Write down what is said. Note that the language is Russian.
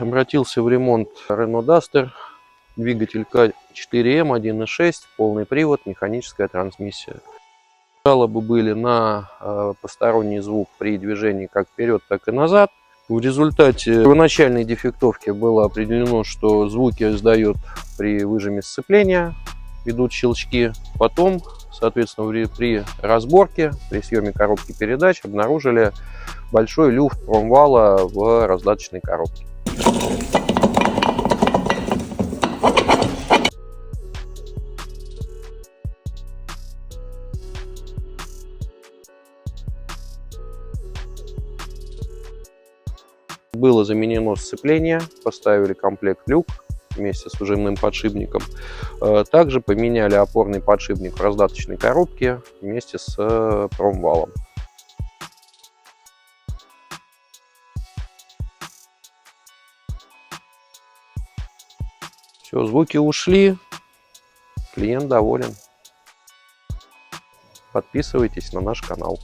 обратился в ремонт Renault Duster, двигатель К4М 1.6, полный привод, механическая трансмиссия. Жалобы были на посторонний звук при движении как вперед, так и назад. В результате первоначальной дефектовки было определено, что звуки издает при выжиме сцепления, идут щелчки. Потом, соответственно, при разборке, при съеме коробки передач обнаружили большой люфт промвала в раздаточной коробке. Было заменено сцепление, поставили комплект люк вместе с выжимным подшипником. Также поменяли опорный подшипник в раздаточной коробке вместе с промвалом. Все, звуки ушли, клиент доволен. Подписывайтесь на наш канал.